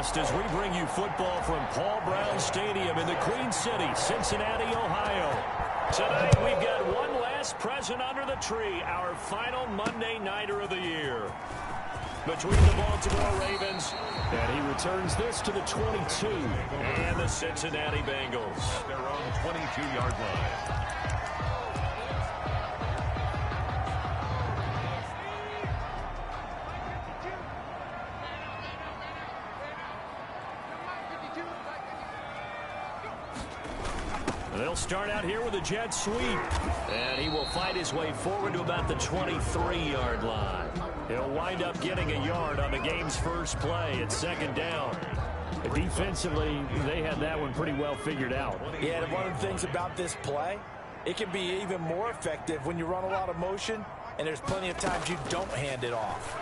West as we bring you football from Paul Brown Stadium in the Queen City, Cincinnati, Ohio. Tonight we've got one last present under the tree, our final Monday Nighter of the year. Between the Baltimore Ravens, and he returns this to the 22, and the Cincinnati Bengals. Their own 22-yard line. They'll start out here with a jet sweep. And he will fight his way forward to about the 23-yard line. He'll wind up getting a yard on the game's first play. It's second down. Defensively, they had that one pretty well figured out. Yeah, and one of the things about this play, it can be even more effective when you run a lot of motion, and there's plenty of times you don't hand it off.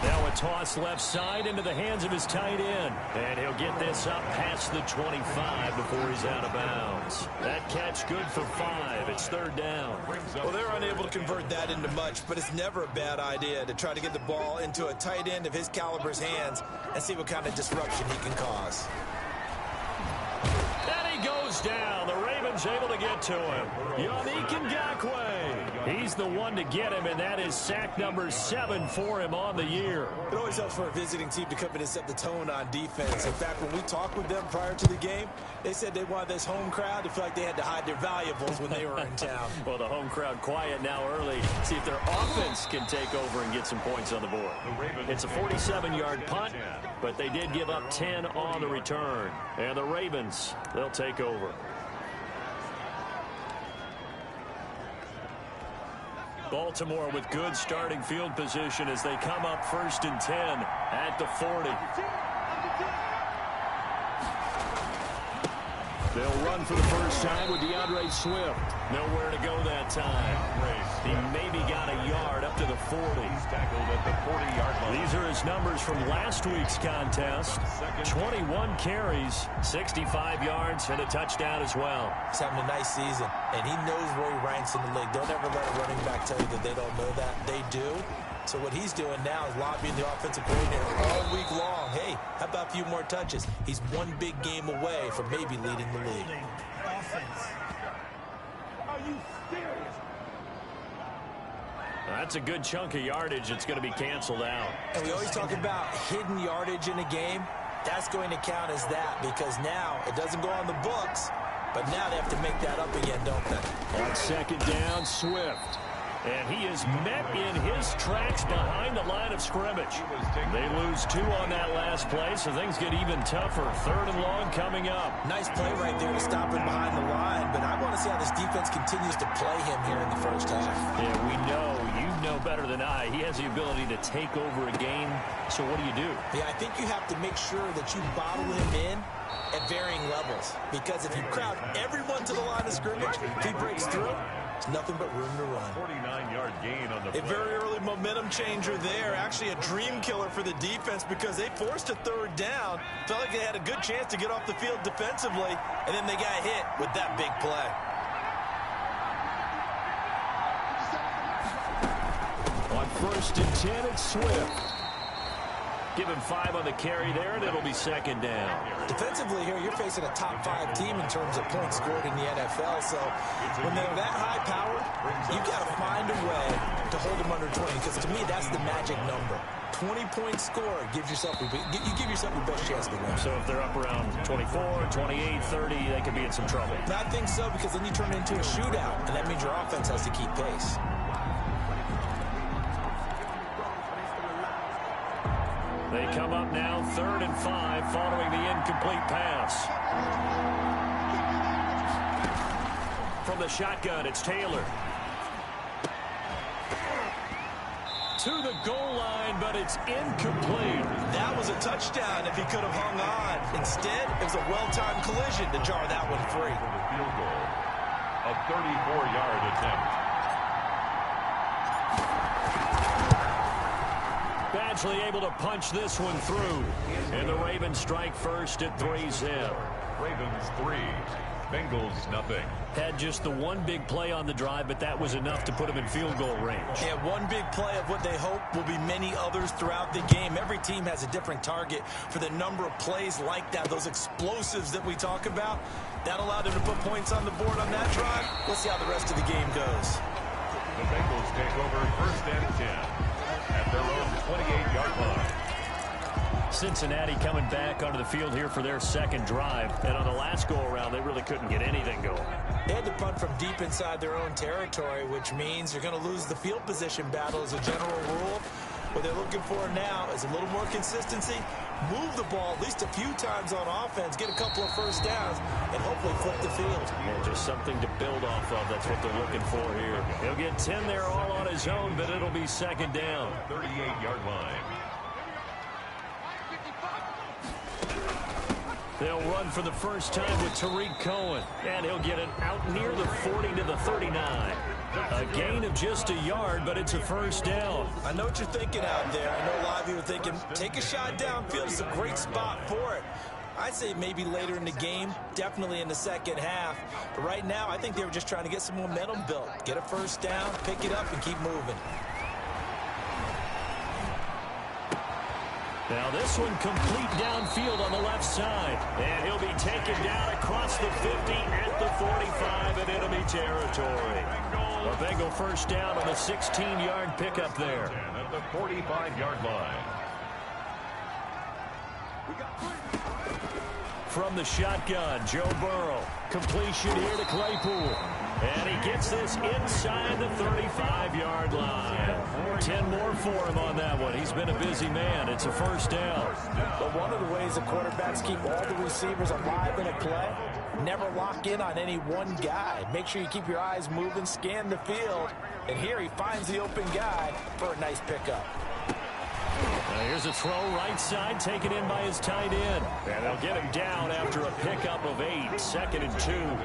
Now a toss left side into the hands of his tight end. And he'll get this up past the 25 before he's out of bounds. That catch good for 5. It's third down. Well, they're unable to convert that into much, but it's never a bad idea to try to get the ball into a tight end of his caliber's hands and see what kind of disruption he can cause. And he goes down. The Ravens able to get to him. Yannick Ngakoue. He's the one to get him, and that is sack number 7 for him on the year. It always helps for a visiting team to come in and set the tone on defense. In fact, when we talked with them prior to the game, they said they wanted this home crowd to feel like they had to hide their valuables when they were in town. Well, the home crowd quiet now early. See if their offense can take over and get some points on the board. It's a 47-yard punt, but they did give up 10 on the return. And the Ravens, they'll take over. Baltimore with good starting field position as they come up 1st and 10 at the 40. They'll run for the first time with DeAndre Swift. Nowhere to go that time. He maybe got a yard up to the 40. He's tackled at the 40-yard line. These are his numbers from last week's contest. 21 carries, 65 yards, and a touchdown as well. He's having a nice season, and he knows where he ranks in the league. Don't ever let a running back tell you that they don't know that. They do. So what he's doing now is lobbying the offensive coordinator all week long. Hey, how about a few more touches? He's one big game away from maybe leading the league. Offense. Are you serious? That's a good chunk of yardage. It's going to be canceled out. And we always talk about hidden yardage in a game. That's going to count as that because now it doesn't go on the books, but now they have to make that up again, don't they? On second down, Swift. And he is met in his tracks behind the line of scrimmage. They lose 2 on that last play, so things get even tougher. 3rd and long coming up. Nice play right there to stop him behind the line, but I want to see how this defense continues to play him here in the first half. Yeah, we know. You know better than I. He has the ability to take over a game, so what do? Yeah, I think you have to make sure that you bottle him in at varying levels, because if you crowd everyone to the line of scrimmage, if he breaks through, there's nothing but room to run. 49-yard gain on the play. A very early momentum changer there. Actually a dream killer for the defense because they forced a 3rd down. Felt like they had a good chance to get off the field defensively, and then they got hit with that big play. On 1st and 10, it's Swift. Give him 5 on the carry there, and it'll be second down. Defensively here, you're facing a top 5 team in terms of points scored in the NFL. So when they're that high powered, you've got to find a way to hold them under 20. Because to me, that's the magic number. 20-point score gives yourself you give yourself your best chance to win. So if they're up around 24, 28, 30, they could be in some trouble. I think so, because then you turn it into a shootout, and that means your offense has to keep pace. They come up now 3rd and 5 following the incomplete pass. From the shotgun, it's Taylor. To the goal line, but it's incomplete. That was a touchdown if he could have hung on. Instead, it was a well-timed collision to jar that one free. For the field goal, a 34-yard attempt. Badgley able to punch this one through. And the Ravens strike first at 3-zip. Ravens 3, Bengals nothing. Had just the one big play on the drive, but that was enough to put him in field goal range. Yeah, one big play of what they hope will be many others throughout the game. Every team has a different target for the number of plays like that, those explosives that we talk about. That allowed them to put points on the board on that drive. Let's see how the rest of the game goes. The Bengals take over 1st and 10 at their own 28-yard line. Cincinnati coming back onto the field here for their second drive. And on the last go-around, they really couldn't get anything going. They had to punt from deep inside their own territory, which means you're going to lose the field position battle as a general rule. What they're looking for now is a little more consistency, move the ball at least a few times on offense, get a couple of first downs, and hopefully flip the field. And just something to build off of. That's what they're looking for here. He'll get 10 there all on his own, but it'll be second down. 38-yard line. They'll run for the first time with Tariq Cohen, and he'll get it out near the 40 to the 39. A gain of just a yard, but it's a first down. I know what you're thinking out there. I know a lot of you are thinking, take a shot downfield. It's a great spot for it. I'd say maybe later in the game, definitely in the second half. But right now, I think they were just trying to get some momentum built. Get a first down, pick it up, and keep moving. Now this one complete downfield on the left side. And he'll be taken down across the 50 at the 45 in enemy territory. A Bengal first down on the 16-yard pickup there. At the 45-yard line. From the shotgun, Joe Burrow. Completion here to Claypool. And he gets this inside the 35-yard line. 10 more for him on that one. He's been a busy man. It's a first down. But one of the ways the quarterbacks keep all the receivers alive in a play, never lock in on any one guy. Make sure you keep your eyes moving, scan the field. And here he finds the open guy for a nice pickup. Here's a throw right side, taken in by his tight end. And they'll get him down after a pickup of 8. 2nd and 2.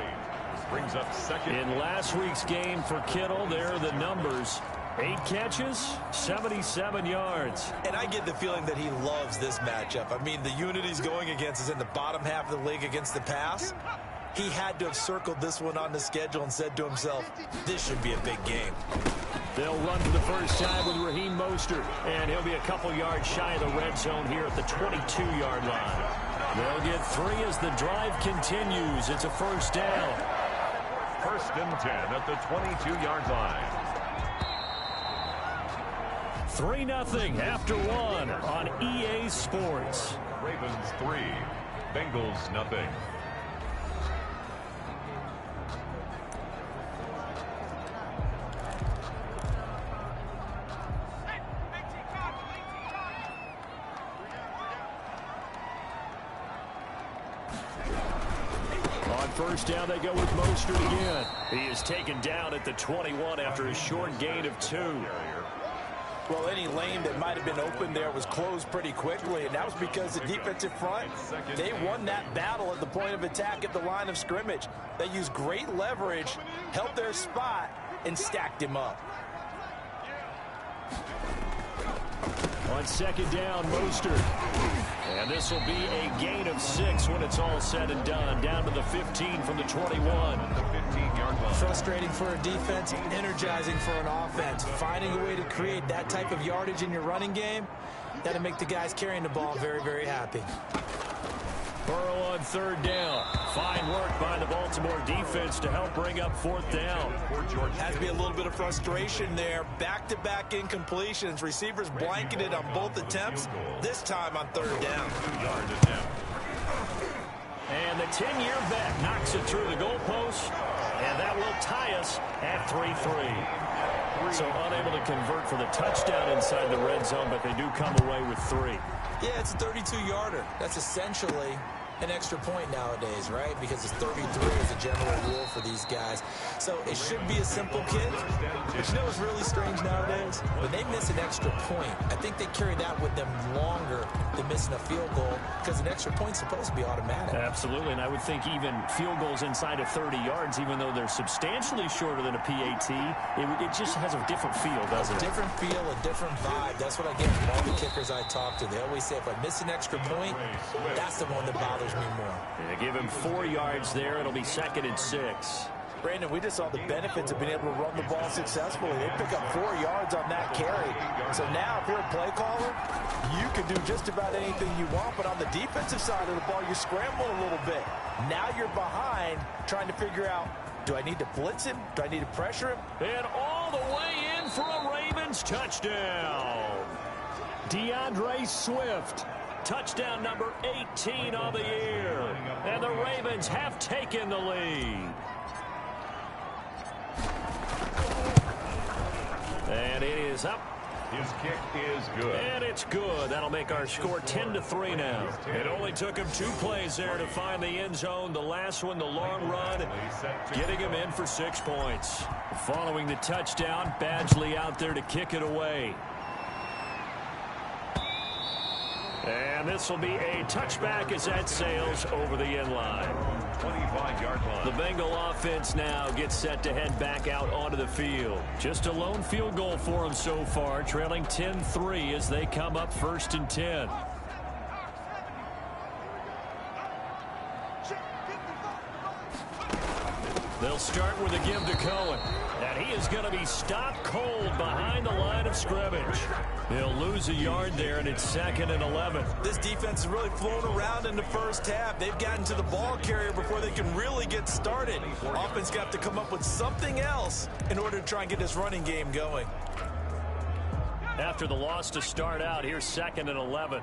Brings up second. In last week's game for Kittle, there are the numbers. 8 catches, 77 yards. And I get the feeling that he loves this matchup. I mean, the unit he's going against is in the bottom half of the league against the pass. He had to have circled this one on the schedule and said to himself, this should be a big game. They'll run for the first time with Raheem Mostert, and he'll be a couple yards shy of the red zone here at the 22-yard line. They'll get 3 as the drive continues. It's a first down. 1st and 10 at the 22-yard line. 3-0 after 1 on EA Sports. Ravens 3, Bengals nothing. First down, they go with Mostert again. He is taken down at the 21 after a short gain of 2. Well, any lane that might have been open there was closed pretty quickly, and that was because the defensive front, they won that battle at the point of attack at the line of scrimmage. They used great leverage, held their spot, and stacked him up. On 2nd down, Mostert. And this will be a gain of 6 when it's all said and done. Down to the 15 from the 21. The 15-yard line. Frustrating for a defense, energizing for an offense. Finding a way to create that type of yardage in your running game, that'll make the guys carrying the ball very, very happy. Burrow on 3rd down. Fine work by the Baltimore defense to help bring up 4th down. Has to be a little bit of frustration there. Back-to-back incompletions. Receivers blanketed on both attempts, this time on 3rd down. 2-yard attempt. And the 10-year vet knocks it through the goalpost, and that will tie us at 3-3. So unable to convert for the touchdown inside the red zone, but they do come away with 3. Yeah, it's a 32-yarder. That's essentially an extra point nowadays, right? Because it's 33 as a general rule for these guys. So it should be a simple kick. But you know what's really strange nowadays? When they miss an extra point, I think they carry that with them longer than missing a field goal because an extra point's supposed to be automatic. Absolutely, and I would think even field goals inside of 30 yards, even though they're substantially shorter than a PAT, it just has a different feel, doesn't it? A different feel, a different vibe. That's what I get from all the kickers I talk to. They always say if I miss an extra point, that's the one that bothers me more. Yeah, give him 4 yards there. It'll be 2nd and 6. Brandon, we just saw the benefits of being able to run the ball successfully. They pick up 4 yards on that carry. So now, if you're a play caller, you can do just about anything you want. But on the defensive side of the ball, you're scrambling a little bit. Now you're behind, trying to figure out, do I need to blitz him? Do I need to pressure him? And all the way in for a Ravens touchdown. DeAndre Swift. Touchdown number 18 on the year. And the Ravens have taken the lead. And it is up. His kick is good. And it's good. That'll make our score 10-3 now. It only took him 2 plays there to find the end zone. The last one, the long run, getting him in for 6 points. Following the touchdown, Badgley out there to kick it away. And this will be a touchback as that sails over the end line. 25-yard line. The Bengal offense now gets set to head back out onto the field. Just a lone field goal for them so far, trailing 10-3 as they come up 1st and 10. They'll start with a give to Cohen. And he is going to be stopped cold behind the line of scrimmage. He'll lose a yard there, and it's 2nd and 11. This defense has really flown around in the first half. They've gotten to the ball carrier before they can really get started. Offense got to come up with something else in order to try and get this running game going. After the loss to start out, here's 2nd and 11.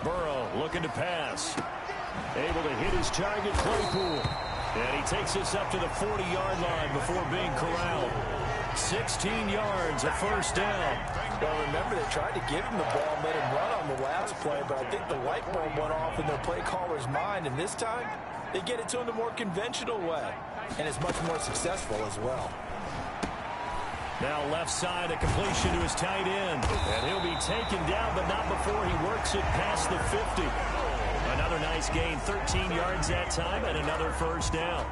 Burrow looking to pass. Able to hit his target, Claypool. And he takes us up to the 40-yard line before being corralled. 16 yards, a first down. Well, remember, they tried to give him the ball and let him run on the last play, but I think the light bulb went off in their play caller's mind, and this time they get it to him the more conventional way, and it's much more successful as well. Now left side, a completion to his tight end. And he'll be taken down, but not before he works it past the 50. Another nice gain, 13 yards that time, and another first down.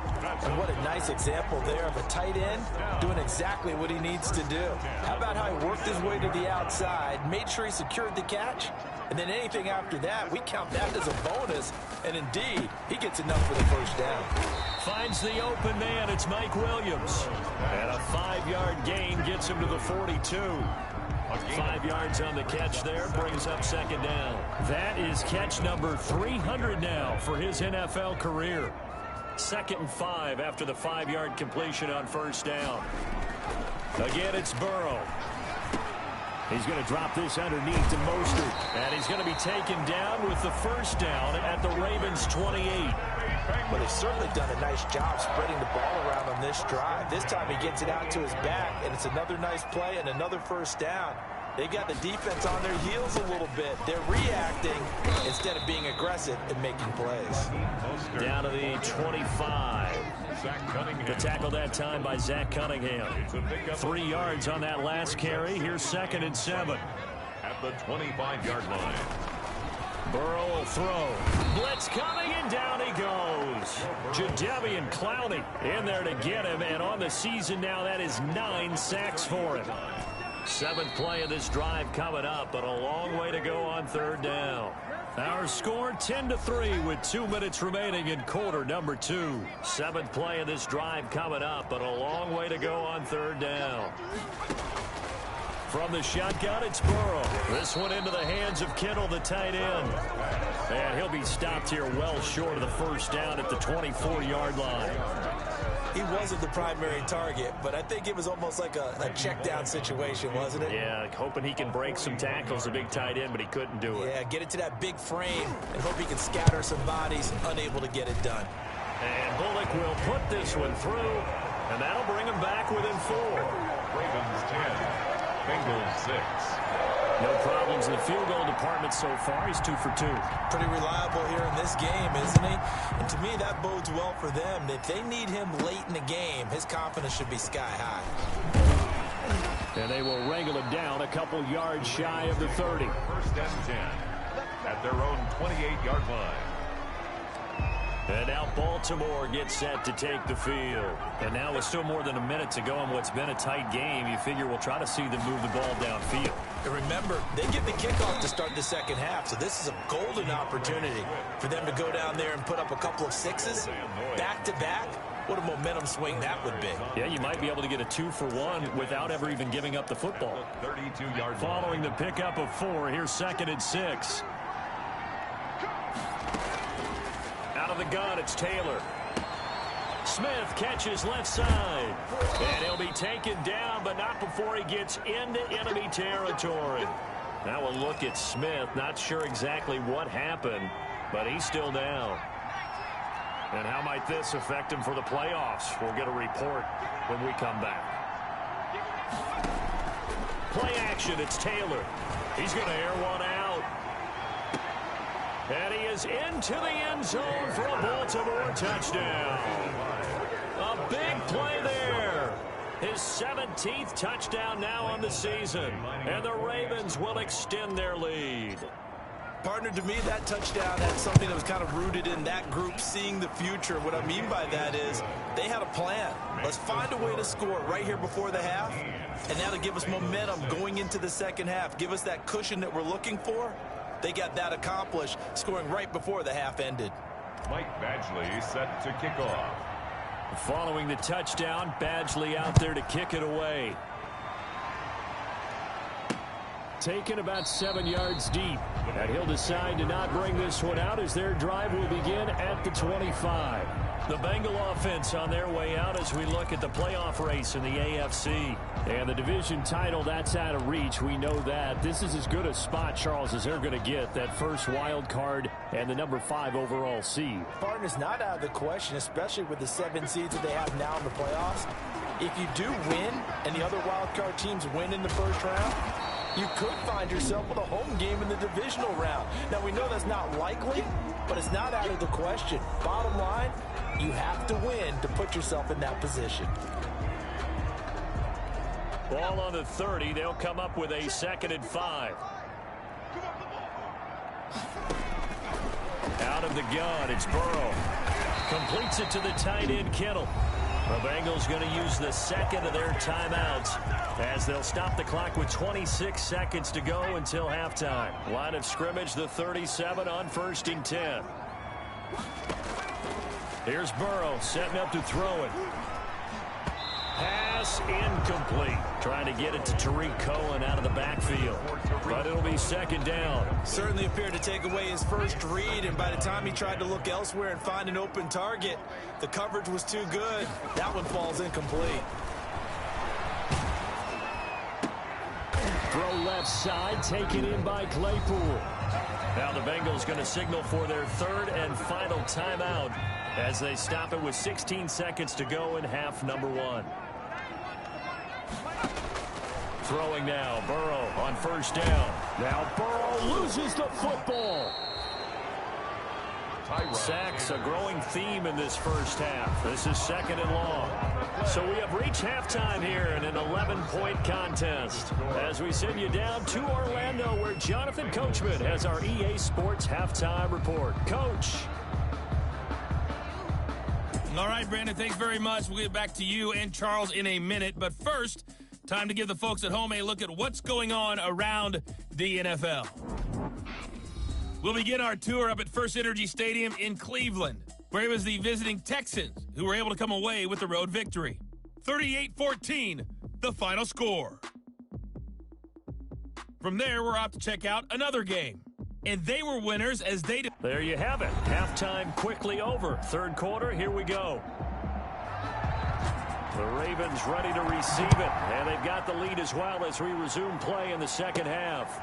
And what a nice example there of a tight end doing exactly what he needs to do. How about how he worked his way to the outside, made sure he secured the catch, and then anything after that, we count that as a bonus. And indeed, he gets enough for the first down. Finds the open man, it's Mike Williams. And a 5-yard gain gets him to the 42. 5 yards on the catch there, brings up 2nd down. That is catch number 300 now for his NFL career. 2nd and 5 after the 5-yard completion on first down. Again, it's Burrow. He's going to drop this underneath to Mostert. And he's going to be taken down with the first down at the Ravens 28. But they've certainly done a nice job spreading the ball around on this drive. This time he gets it out to his back, and it's another nice play and another first down. They got the defense on their heels a little bit. They're reacting instead of being aggressive and making plays. Down to the 25. The tackle that time by Zach Cunningham. 3 yards on that last carry. Here's 2nd and 7. At the 25-yard line. Burrow will throw. Blitz coming, and down he goes. Jadeveon Clowney in there to get him, and on the season now, that is 9 sacks for him. 7th play of this drive coming up, but a long way to go on 3rd down. Our score 10-3 with 2 minutes remaining in quarter number 2. 7th play of this drive coming up, but a long way to go on 3rd down. From the shotgun, it's Burrow. This one into the hands of Kittle, the tight end. And he'll be stopped here well short of the first down at the 24-yard line. He wasn't the primary target, but I think it was almost like a check down situation, wasn't it? Yeah, hoping he can break some tackles, a big tight end, but he couldn't do it. Yeah, get it to that big frame and hope he can scatter some bodies, unable to get it done. And Bullock will put this one through, and that'll bring him back within 4. Ravens 10. Bengals 6. No problems in the field goal department so far. He's 2 for 2. Pretty reliable here in this game, isn't he? And to me, that bodes well for them. If they need him late in the game, his confidence should be sky high. And they will wrangle it down a couple yards shy of the 30. First and 10 at their own 28-yard line. And now Baltimore gets set to take the field. And now with still more than a minute to go in what's been a tight game, you figure we'll try to see them move the ball downfield. And remember, they get the kickoff to start the second half, so this is a golden opportunity for them to go down there and put up a couple of sixes back-to-back. What a momentum swing that would be. Yeah, you might be able to get a 2-for-1 without ever even giving up the football. 32-yard Following the pickup of 4, here's 2nd and 6. Out of the gun, it's Taylor. Smith catches left side. And he'll be taken down, but not before he gets into enemy territory. Now a look at Smith. Not sure exactly what happened, but he's still down. And how might this affect him for the playoffs? We'll get a report when we come back. Play action, it's Taylor. He's going to air one out. And he is into the end zone for a Baltimore touchdown. A big play there. His 17th touchdown now on the season. And the Ravens will extend their lead. Partner, to me, that touchdown had something that was kind of rooted in that group seeing the future. What I mean by that is they had a plan. Let's find a way to score right here before the half. And that'll give us momentum going into the second half. Give us that cushion that we're looking for. They got that accomplished, scoring right before the half ended. Mike Badgley set to kick off. Following the touchdown, Badgley out there to kick it away. Taken about 7 yards deep. And he'll decide to not bring this one out as their drive will begin at the 25. The Bengal offense on their way out as we look at the playoff race in the AFC. And the division title, that's out of reach. We know that. This is as good a spot, Charles, as they're going to get. That first wild card and the number 5 overall seed. Partner's not out of the question, especially with the 7 seeds that they have now in the playoffs. If you do win and the other wild card teams win in the first round, you could find yourself with a home game in the divisional round. Now, we know that's not likely, but it's not out of the question. Bottom line, you have to win to put yourself in that position. Ball on the 30. They'll come up with a 2nd and 5. Out of the gun, it's Burrow. Completes it to the tight end, Kittle. The Bengals going to use the second of their timeouts as they'll stop the clock with 26 seconds to go until halftime. Line of scrimmage, the 37 on 1st and 10. Here's Burrow setting up to throw it. Pass incomplete. Trying to get it to Tariq Cohen out of the backfield. But it'll be 2nd down. Certainly appeared to take away his first read, and by the time he tried to look elsewhere and find an open target, the coverage was too good. That one falls incomplete. Throw left side, taken in by Claypool. Now the Bengals going to signal for their 3rd and final timeout as they stop it with 16 seconds to go in half number 1. Throwing now, Burrow on 1st down. Now Burrow loses the football. Sacks, a growing theme in this first half. This is 2nd and long. So we have reached halftime here in an 11-point contest. As we send you down to Orlando, where Jonathan Coachman has our EA Sports halftime report. Coach. All right, Brandon, thanks very much. We'll get back to you and Charles in a minute. But first, time to give the folks at home a look at what's going on around the NFL. We'll begin our tour up at First Energy Stadium in Cleveland, where it was the visiting Texans who were able to come away with the road victory. 38-14, the final score. From there, we're off to check out another game. And they were winners as they did. There you have it. Halftime quickly over. 3rd quarter, here we go. The Ravens ready to receive it. And they've got the lead as well as we resume play in the second half.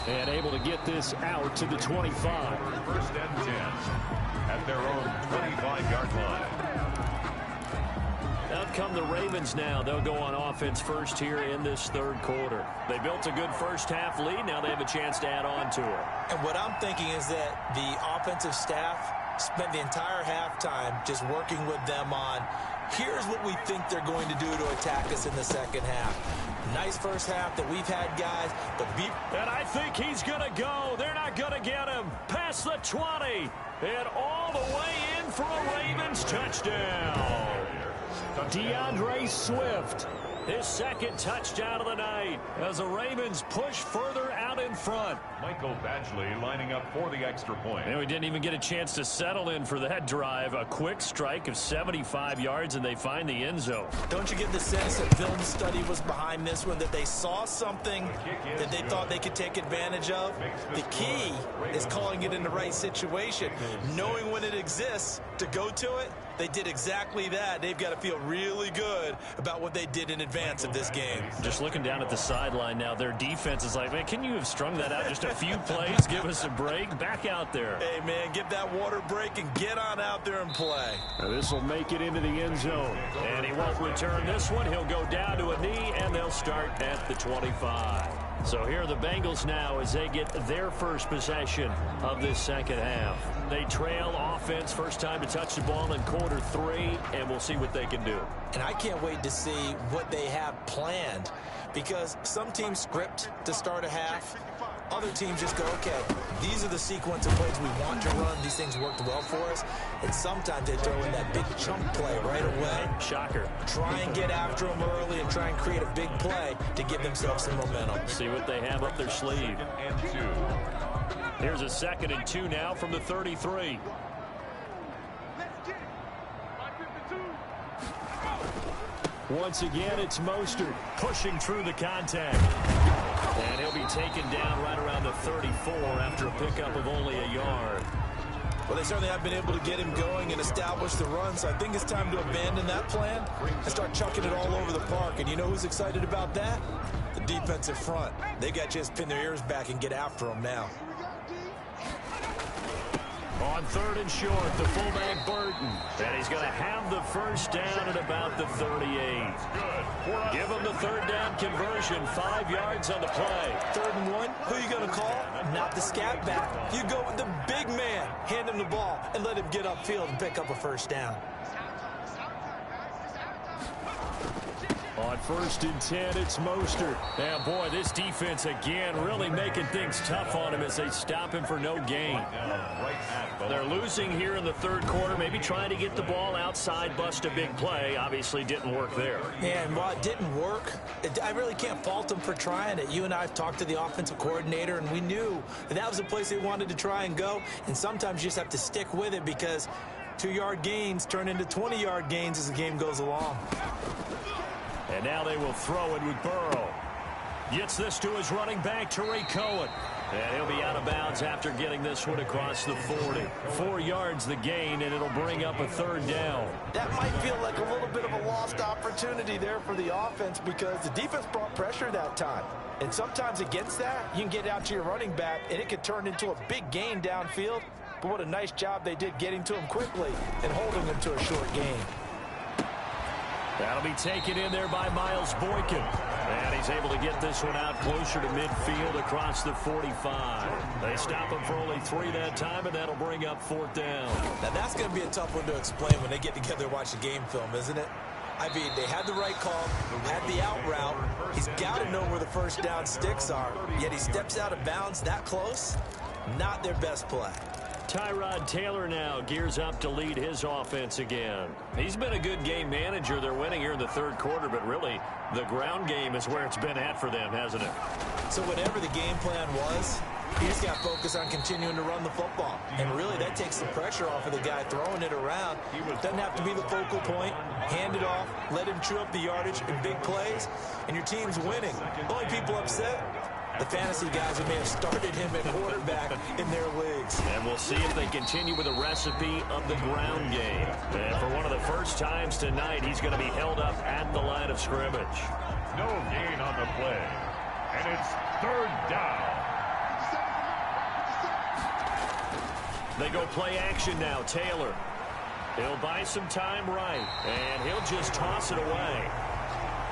And able to get this out to the 25. 1st and 10 at their own 25-yard line. Out come the Ravens now. They'll go on offense first here in this 3rd quarter. They built a good first half lead. Now they have a chance to add on to it. And what I'm thinking is that the offensive staff spent the entire halftime just working with them on Here's what we think they're going to do to attack us in the second half. Nice first half that we've had, guys, but and I think he's going to go. They're not going to get him. Past the 20. And all the way in for a Ravens touchdown. DeAndre Swift, his second touchdown of the night as the Ravens push further out in front. Michael Badgley lining up for the extra point. And we didn't even get a chance to settle in for that drive. A quick strike of 75 yards, and they find the end zone. Don't you get the sense that film study was behind this one, that they saw something that they thought they could take advantage of? The key is calling it in the right situation, knowing when it exists to go to it. They did exactly that. They've got to feel really good about what they did in advance of this game. Just looking down at the sideline now, their defense is like, man, can you have strung that out just a few plays? Give us a break. Back out there. Hey, man, get that water break and get on out there and play. This will make it into the end zone. And he won't return this one. He'll go down to a knee, and they'll start at the 25. So here are the Bengals now as they get their first possession of this second half. They trail offense, first time to touch the ball in quarter 3, and we'll see what they can do. And I can't wait to see what they have planned, because some teams script to start a half. Other teams just go, okay, these are the sequence of plays we want to run. These things worked well for us. And sometimes they throw in that big chunk play right away. Shocker. Try and get after them early and try and create a big play to give themselves some momentum. See what they have up their sleeve. And 2. Here's a 2nd and 2 now from the 33. Once again, it's Mostert pushing through the contact. And he'll be taken down right around the 34 after a pickup of only a yard. Well, they certainly have been able to get him going and establish the run, so I think it's time to abandon that plan and start chucking it all over the park. And you know who's excited about that? The defensive front. They got to just pin their ears back and get after him now. On 3rd and short, the fullback Burton. And he's going to have the first down at about the 38. Give him the 3rd down conversion, 5 yards on the play. 3rd and 1, who are you going to call? Not the scat back. You go with the big man. Hand him the ball and let him get upfield and pick up a first down. On 1st and 10, it's Mostert. And boy, this defense again really making things tough on him as they stop him for no gain. They're losing here in the 3rd quarter, maybe trying to get the ball outside, bust a big play. Obviously didn't work there. Yeah, and while it didn't work, I really can't fault them for trying it. You and I have talked to the offensive coordinator, and we knew that was the place they wanted to try and go. And sometimes you just have to stick with it because 2-yard gains turn into 20-yard gains as the game goes along. And now they will throw it with Burrow. Gets this to his running back, Tariq Cohen. And he'll be out of bounds after getting this one across the 40. 4 yards the gain, and it'll bring up a 3rd down. That might feel like a little bit of a lost opportunity there for the offense because the defense brought pressure that time. And sometimes against that, you can get out to your running back, and it could turn into a big gain downfield. But what a nice job they did getting to him quickly and holding him to a short gain. That'll be taken in there by Miles Boykin. And he's able to get this one out closer to midfield across the 45. They stop him for only 3 that time, and that'll bring up 4th down. Now, that's going to be a tough one to explain when they get together and watch the game film, isn't it? I mean, they had the right call, had the out route. He's got to know where the first down sticks are, yet he steps out of bounds that close. Not their best play. Tyrod Taylor now gears up to lead his offense again. He's been a good game manager. They're winning here in the 3rd quarter, but really the ground game is where it's been at for them, hasn't it? So whatever the game plan was, he just got focused on continuing to run the football. And really, that takes the pressure off of the guy throwing it around. Doesn't have to be the focal point. Hand it off, let him chew up the yardage in big plays, and your team's winning. The only people upset, the fantasy guys who may have started him at quarterback in their leagues. And we'll see if they continue with a recipe of the ground game. And for one of the first times tonight, he's going to be held up at the line of scrimmage. No gain on the play. And it's 3rd down. They go play action now. Taylor. He'll buy some time right, and he'll just toss it away.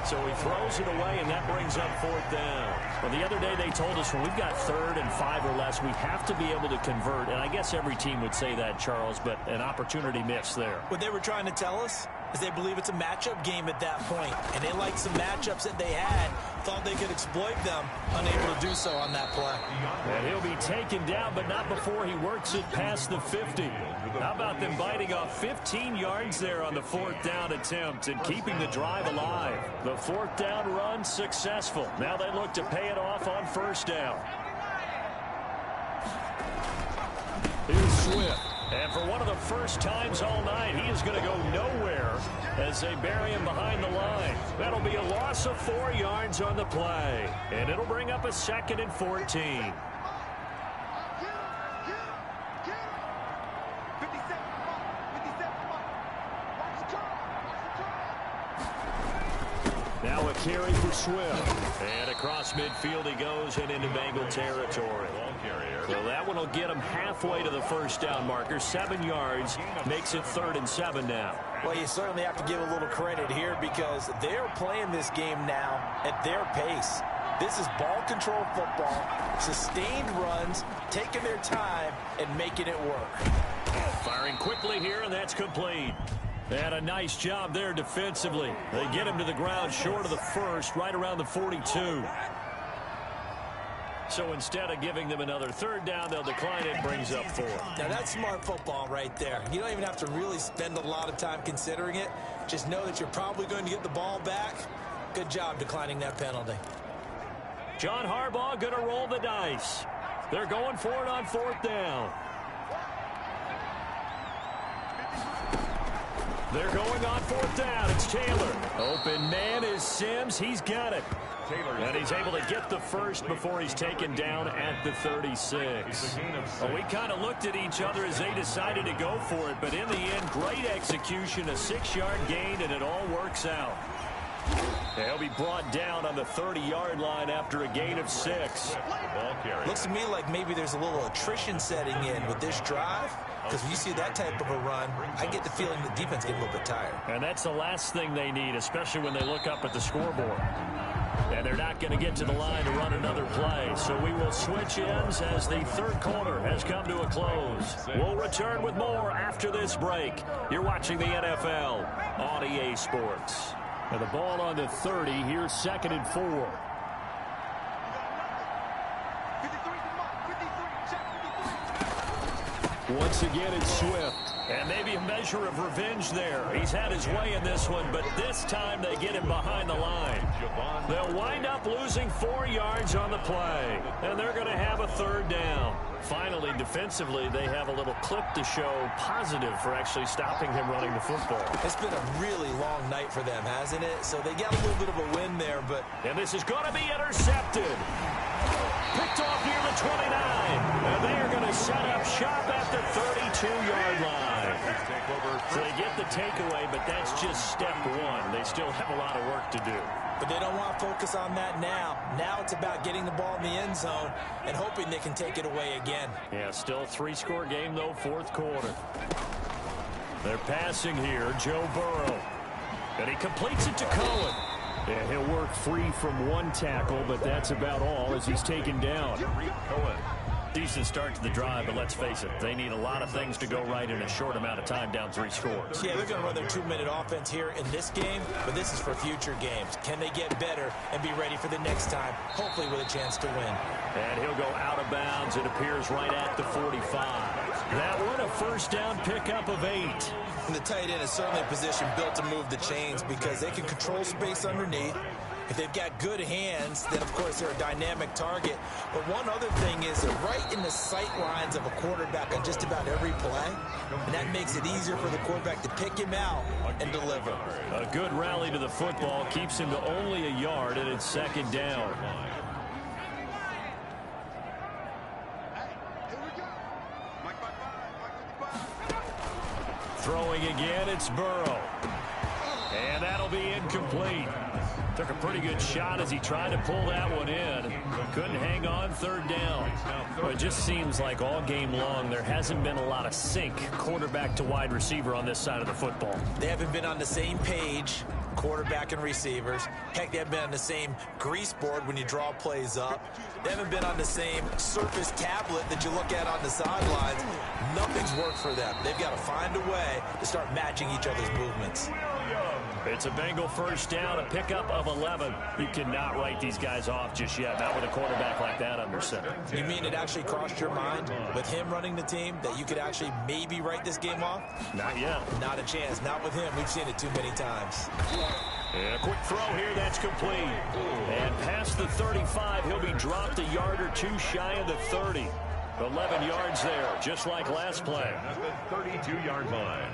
So he throws it away, and that brings up 4th down. Well, the other day they told us when we've got 3rd and 5 or less, we have to be able to convert. And I guess every team would say that, Charles, but an opportunity missed there. What they were trying to tell us, as they believe it's a matchup game at that point, and they like some matchups that they had, thought they could exploit them, unable to do so on that play. And he'll be taken down, but not before he works it past the 50. How about them biting off 15 yards there on the 4th down attempt and keeping the drive alive? The 4th down run successful. Now they look to pay it off on 1st down. Here's Swift. And for one of the first times all night, he is going to go nowhere as they bury him behind the line. That'll be a loss of 4 yards on the play. And it'll bring up a 2nd and 14. Now a carry for Swift. And across midfield he goes and into Bengal territory. So that one will get him halfway to the 1st down marker. 7 yards makes it 3rd and 7 now. Well, you certainly have to give a little credit here because they're playing this game now at their pace. This is ball control football, sustained runs, taking their time and making it work. Firing quickly here, and that's complete. And a nice job there defensively. They get him to the ground short of the 1st, right around the 42. So instead of giving them another 3rd down, they'll decline it, brings up 4. Now that's smart football right there. You don't even have to really spend a lot of time considering it. Just know that you're probably going to get the ball back. Good job declining that penalty. John Harbaugh going to roll the dice. They're going for it on 4th down. They're going on 4th down. It's Taylor. Open man is Sims. He's got it. And he's able to get the 1st before he's taken down at the 36. Well, we kind of looked at each other as they decided to go for it, but in the end, great execution, a 6-yard gain, and it all works out. He'll be brought down on the 30-yard line after a gain of 6. Looks to me like maybe there's a little attrition setting in with this drive, because when you see that type of a run, I get the feeling the defense get a little bit tired. And that's the last thing they need, especially when they look up at the scoreboard. And they're not going to get to the line to run another play. So we will switch ends as the 3rd quarter has come to a close. We'll return with more after this break. You're watching the NFL on EA Sports. And the ball on the 30. Here's 2nd and 4. Once again, it's Swift. And maybe a measure of revenge there. He's had his way in this one, but this time they get him behind the line. They'll wind up losing 4 yards on the play, and they're going to have a 3rd down. Finally, defensively, they have a little clip to show positive for actually stopping him running the football. It's been a really long night for them, hasn't it? So they got a little bit of a win there, but... And this is going to be intercepted. Picked off near the 29. And they are going to set up shop at the 32-yard line. So they get the takeaway, but that's just step 1. They still have a lot of work to do. But they don't want to focus on that now. Now it's about getting the ball in the end zone and hoping they can take it away again. Yeah, still 3-score game, though, 4th quarter. They're passing here, Joe Burrow. And he completes it to Cohen. And he'll work free from 1 tackle, but that's about all as he's taken down. Cohen. Decent start to the drive, but let's face it, they need a lot of things to go right in a short amount of time, down 3 scores. Yeah, they're going to run their 2-minute offense here in this game, but this is for future games. Can they get better and be ready for the next time, hopefully with a chance to win? And he'll go out of bounds. It appears right at the 45. That one, a 1st down pickup of 8. And the tight end is certainly a position built to move the chains because they can control space underneath. If they've got good hands, then, of course, they're a dynamic target. But one other thing is they're right in the sight lines of a quarterback on just about every play. And that makes it easier for the quarterback to pick him out and deliver. A good rally to the football keeps him to only a yard, and it's 2nd down. Throwing again, it's Burrow. And that'll be incomplete. Took a pretty good shot as he tried to pull that one in. Couldn't hang on, 3rd down. Well, it just seems like all game long there hasn't been a lot of sync quarterback to wide receiver on this side of the football. They haven't been on the same page, quarterback and receivers. Heck, they haven't been on the same grease board when you draw plays up. They haven't been on the same surface tablet that you look at on the sidelines. Nothing's worked for them. They've got to find a way to start matching each other's movements. It's a Bengal first down, a pickup of 11. You cannot write these guys off just yet, not with a quarterback like that under center. You mean it actually crossed your mind with him running the team that you could actually maybe write this game off? Not yet. Not a chance. Not with him. We've seen it too many times. And a quick throw here, that's complete. And past the 35, he'll be dropped a yard or two shy of the 30. 11 yards there, just like last play. The 32-yard line.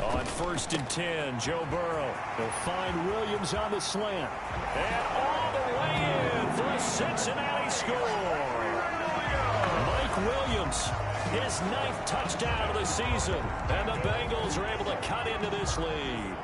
On 1st and 10, Joe Burrow will find Williams on the slant. And all the way in for a Cincinnati score. Mike Williams, his 9th touchdown of the season. And the Bengals are able to cut into this lead.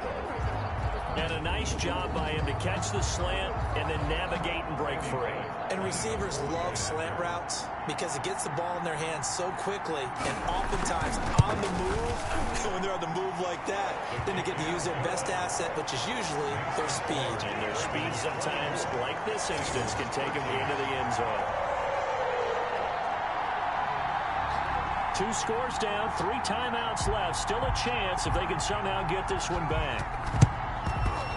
And a nice job by him to catch the slant and then navigate and break free. And receivers love slant routes because it gets the ball in their hands so quickly and oftentimes on the move. When they're on the move like that, then they get to use their best asset, which is usually their speed. And their speed sometimes, like this instance, can take them into the end zone. 2 scores down, 3 timeouts left. Still a chance if they can somehow get this one back.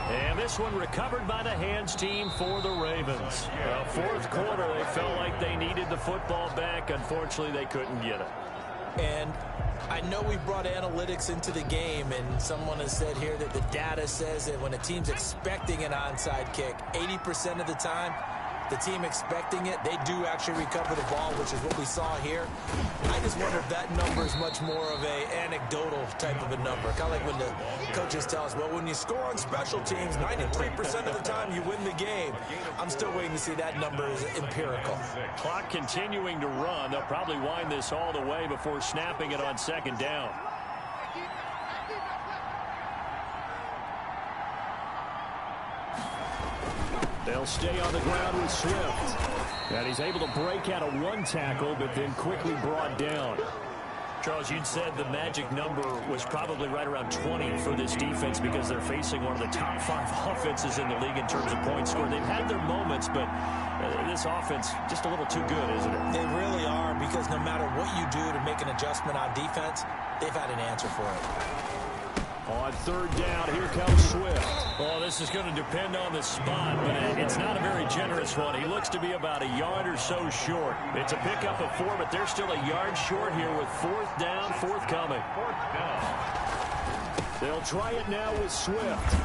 And this one recovered by the hands team for the Ravens. Fourth quarter, they felt like they needed the football back. Unfortunately, they couldn't get it. And I know we brought analytics into the game, and someone has said here that the data says that when a team's expecting an onside kick, 80% of the time, the team expecting it, they do actually recover the ball, which is what we saw here. I just wonder if that number is much more of a anecdotal type of a number. Kind of like when the coaches tell us, well, when you score on special teams, 93% of the time you win the game. I'm still waiting to see that number is empirical. Clock continuing to run. They'll probably wind this all the way before snapping it on 2nd down. They'll stay on the ground with Swift. And he's able to break out of 1 tackle, but then quickly brought down. Charles, you'd said the magic number was probably right around 20 for this defense because they're facing one of the top 5 offenses in the league in terms of points scored. They've had their moments, but this offense just a little too good, isn't it? They really are, because no matter what you do to make an adjustment on defense, they've had an answer for it. On 3rd down, here comes Swift. Oh, this is going to depend on the spot, but it's not a very generous one. He looks to be about a yard or so short. It's a pickup of 4, but they're still a yard short here with 4th down, forthcoming. They'll try it now with Swift.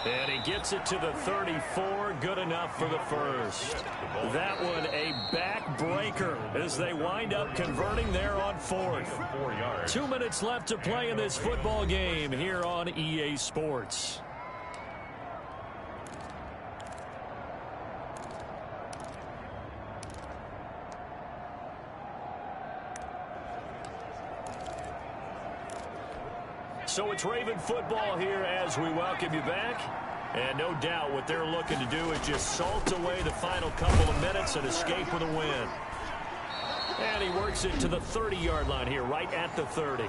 And he gets it to the 34. Good enough for the first. That one a backbreaker as they wind up converting there on 4th. 2 minutes left to play in this football game here on EA Sports. So it's Raven football here as we welcome you back. And no doubt what they're looking to do is just salt away the final couple of minutes and escape with a win. And he works it to the 30-yard line here, right at the 30.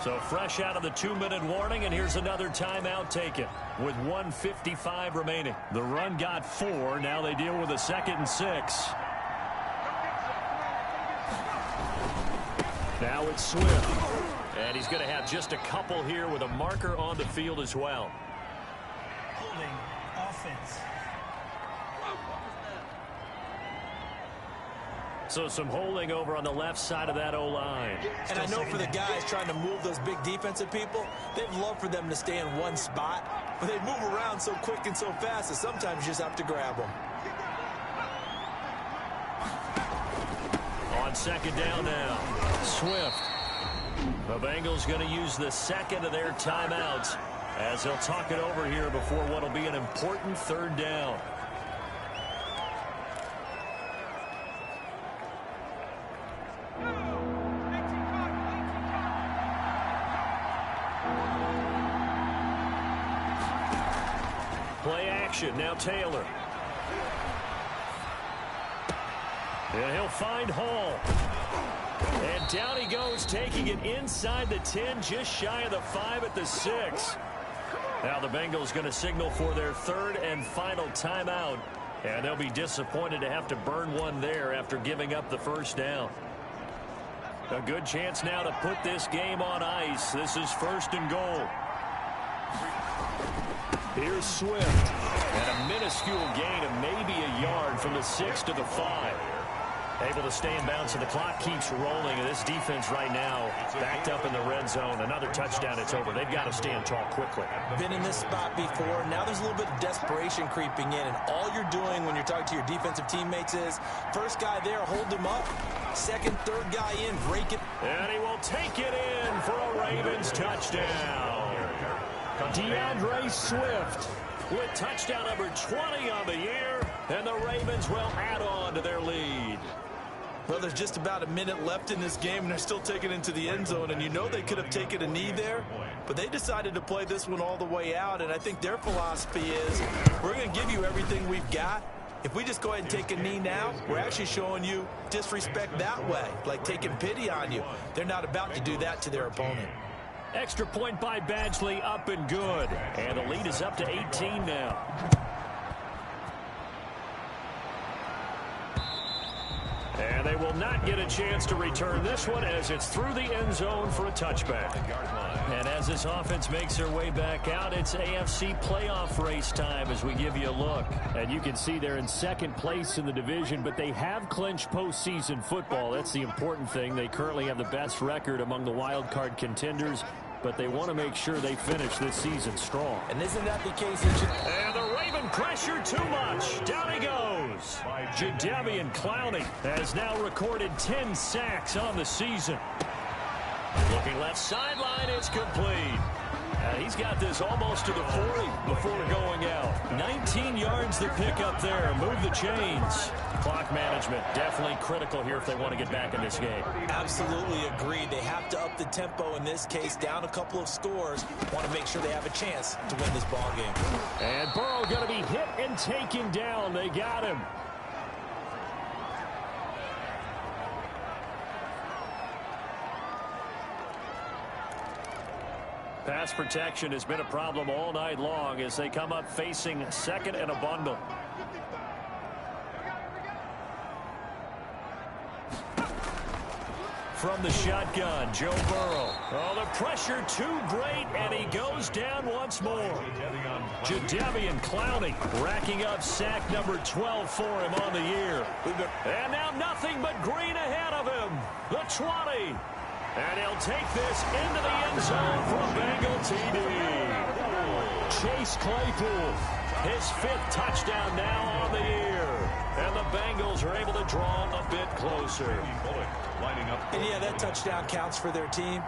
So fresh out of the 2-minute warning, and here's another timeout taken with 1:55 remaining. The run got 4. Now they deal with a 2nd and 6. Now it's Swift. And he's going to have just a couple here with a marker on the field as well. Holding offense. So some holding over on the left side of that O-line. And I know for the guys trying to move those big defensive people, they'd love for them to stay in one spot, but they move around so quick and so fast that sometimes you just have to grab them. On 2nd down now, Swift. The Bengals going to use the 2nd of their timeouts as they'll talk it over here before what will be an important 3rd down. Play action, now Taylor. And he'll find Hall. And down he goes, taking it inside the 10, just shy of the 5 at the 6. Now the Bengals going to signal for their 3rd and final timeout. And they'll be disappointed to have to burn one there after giving up the 1st down. A good chance now to put this game on ice. This is 1st and goal. Here's Swift. And a minuscule gain of maybe a yard from the 6 to the 5. Able to stay in bounds, and the clock keeps rolling. And this defense right now backed up in the red zone. Another touchdown, it's over. They've got to stand tall quickly. Been in this spot before. Now there's a little bit of desperation creeping in. And all you're doing when you're talking to your defensive teammates is, first guy there, hold him up. Second, third guy in, break it. And he will take it in for a Ravens touchdown. DeAndre Swift with touchdown number 20 on the year. And the Ravens will add on to their lead. Well, there's just about a minute left in this game, and they're still taking it into the end zone. And you know they could have taken a knee there, but they decided to play this one all the way out. And I think their philosophy is, we're going to give you everything we've got. If we just go ahead and take a knee now, we're actually showing you disrespect that way, like taking pity on you. They're not about to do that to their opponent. Extra point by Badgley, up and good. And the lead is up to 18 now. And they will not get a chance to return this one as it's through the end zone for a touchback. And as this offense makes their way back out, it's AFC playoff race time as we give you a look. And you can see they're in 2nd place in the division, but they have clinched postseason football. That's the important thing. They currently have the best record among the wild card contenders, but they want to make sure they finish this season strong. And isn't that the case? And the Raven pressure too much. Down he goes. Jadeveon Clowney has now recorded 10 sacks on the season. Looking left sideline, it's complete. He's got this almost to the 40 before going out. 19 yards to pick up there. Move the chains. Clock management definitely critical here if they want to get back in this game. Absolutely agreed. They have to up the tempo in this case, down a couple of scores. Want to make sure they have a chance to win this ball game. And Burrow going to be hit and taken down. They got him. Pass protection has been a problem all night long as they come up facing 2nd and a bundle. From the shotgun, Joe Burrow. Oh, the pressure too great, and he goes down once more. Jadeveon Clowney racking up sack number 12 for him on the year. And now nothing but green ahead of him. The 20. And he'll take this into the end zone for a Bengal TD. Chase Claypool, his 5th touchdown now on the year. And the Bengals are able to draw a bit closer. And yeah, that touchdown counts for their team,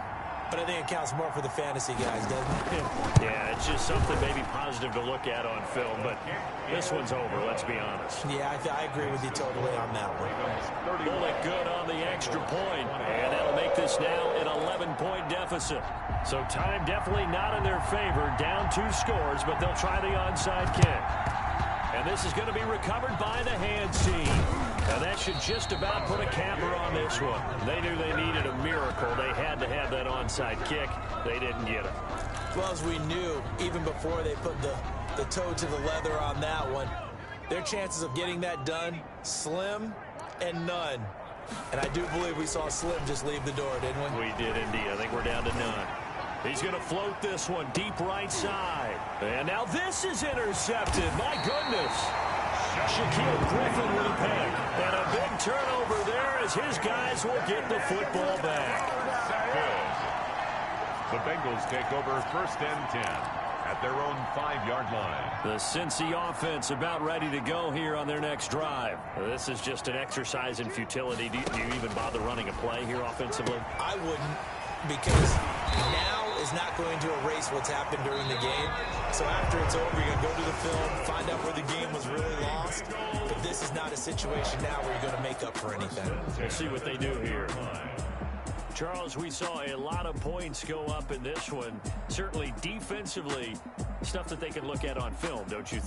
but I think it counts more for the fantasy guys, doesn't it? Yeah, it's just something maybe positive to look at on film, but this one's over, let's be honest. Yeah, I agree with you totally on that one. Bullet good on the extra point, and that'll make this now an 11-point deficit. So time definitely not in their favor, down 2 scores, but they'll try the onside kick. And this is going to be recovered by the hands team. And that should just about put a capper on this one. They knew they needed a miracle. They had to have that onside kick. They didn't get it. Well, as we knew, even before they put the toe to the leather on that one, their chances of getting that done, slim and none. And I do believe we saw Slim just leave the door, didn't we? We did indeed. I think we're down to none. He's going to float this one deep right side. And now this is intercepted. My goodness. Shaquille Griffin with a pick. And a big turnover there as his guys will get the football back. The Bengals take over 1st and 10 at their own 5-yard line. The Cincy offense about ready to go here on their next drive. This is just an exercise in futility. Do you even bother running a play here offensively? I wouldn't, because now is not going to erase what's happened during the game. So after it's over, you're going to go to the film, find out where the game was really lost. But this is not a situation now where you're going to make up for anything. We'll see what they do here. Charles, we saw a lot of points go up in this one. Certainly defensively, stuff that they can look at on film, don't you think?